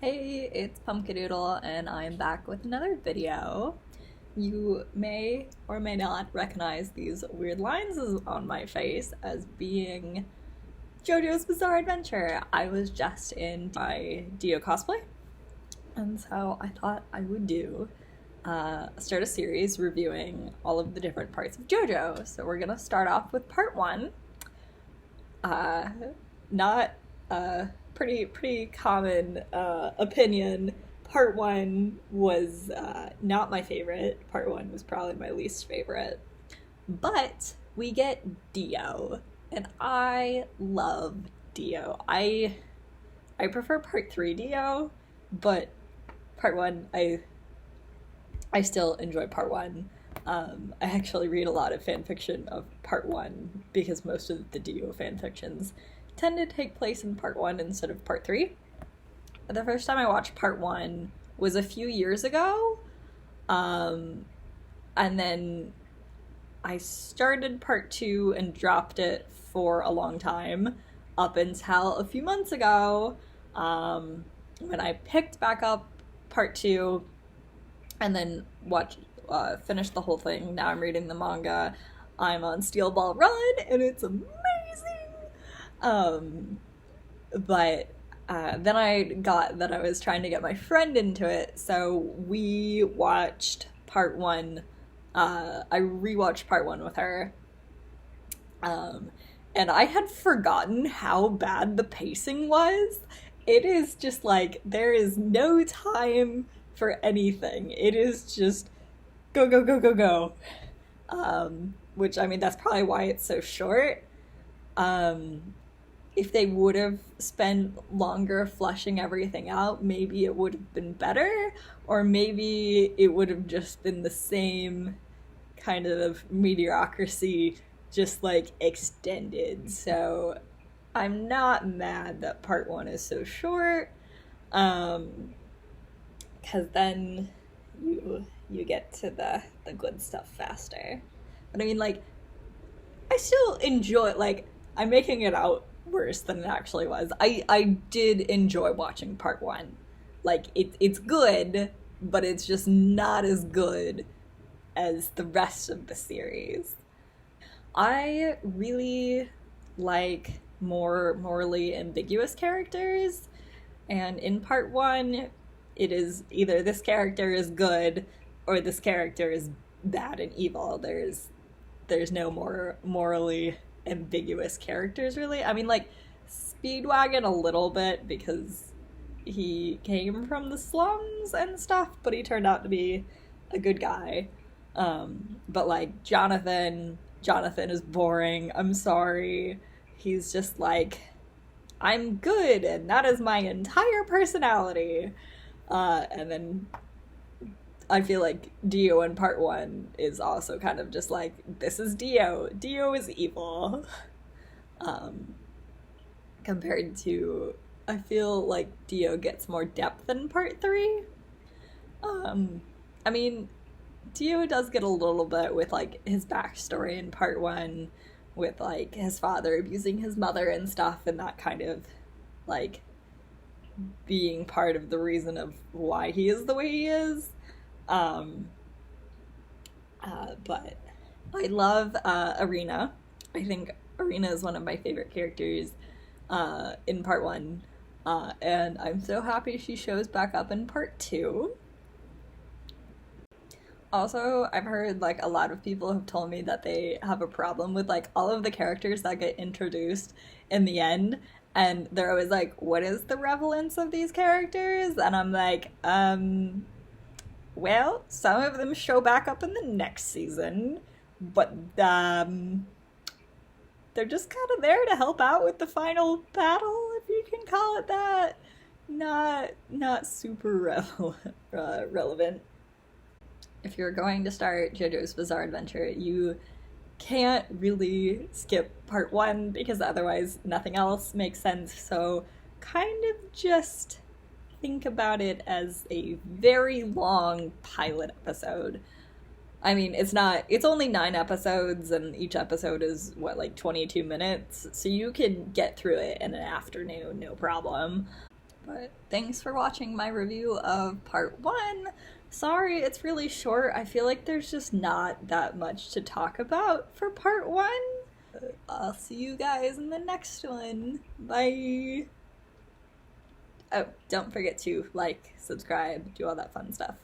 Hey, it's Pumpkadoodle, and I'm back with another video. You may or may not recognize these weird lines on my face as being Jojo's Bizarre Adventure. I was just in my Dio cosplay, and so I thought I would start a series reviewing all of the different parts of Jojo. So we're gonna start off with part one. Not pretty common opinion. Part one was not my favorite. Part one was probably my least favorite. But we get Dio, and I love Dio. I prefer part three Dio, but part one I still enjoy part one. I actually read a lot of fan fiction of part one because most of the Dio fan fictions tend to take place in part one instead of part three. The first time I watched part one was a few years ago, and then I started part two and dropped it for a long time up until a few months ago, when I picked back up part two and then finished the whole thing. Now I'm reading the manga. I'm on Steel Ball Run, and it's amazing. But then I got that I was trying to get my friend into it, so we watched part one. I rewatched part one with her. And I had forgotten how bad the pacing was. It is just like, there is no time for anything. It is just go, go, go, go, go. Which, I mean, that's probably why it's so short. If they would have spent longer fleshing everything out, maybe it would have been better, or maybe it would have just been the same kind of mediocrity, just like extended. So I'm not mad that part one is so short, because then you get to the good stuff faster. But I mean, like, I still enjoy, like, I'm making it out worse than it actually was. I did enjoy watching part one. Like, it's good, but it's just not as good as the rest of the series. I really like more morally ambiguous characters, and in part one, it is either this character is good or this character is bad and evil. There's no more morally ambiguous characters, really. I mean, like, Speedwagon a little bit, because he came from the slums and stuff, but he turned out to be a good guy. But like Jonathan is boring. I'm sorry. He's just like, I'm good, and that is my entire personality. And then I feel like Dio in part one is also kind of just like, this is Dio. Dio is evil. Compared to, I feel like Dio gets more depth in part three. I mean, Dio does get a little bit with, like, his backstory in part one, with, like, his father abusing his mother and stuff, and that kind of, like, being part of the reason of why he is the way he is. But I love Arena. I think Arena is one of my favorite characters in part one, and I'm so happy she shows back up in part two. Also, I've heard, like, a lot of people have told me that they have a problem with, like, all of the characters that get introduced in the end, and they're always like, what is the relevance of these characters? And I'm like, well, some of them show back up in the next season, but they're just kind of there to help out with the final battle, if you can call it that. Not super relevant. If you're going to start JoJo's Bizarre Adventure, you can't really skip part one, because otherwise nothing else makes sense. So kind of just think about it as a very long pilot episode. I mean, it's only 9 episodes, and each episode is, what, like 22 minutes? So you can get through it in an afternoon, no problem. But thanks for watching my review of part 1. Sorry, it's really short. I feel like there's just not that much to talk about for part 1. I'll see you guys in the next one. Bye! Oh, don't forget to like, subscribe, do all that fun stuff.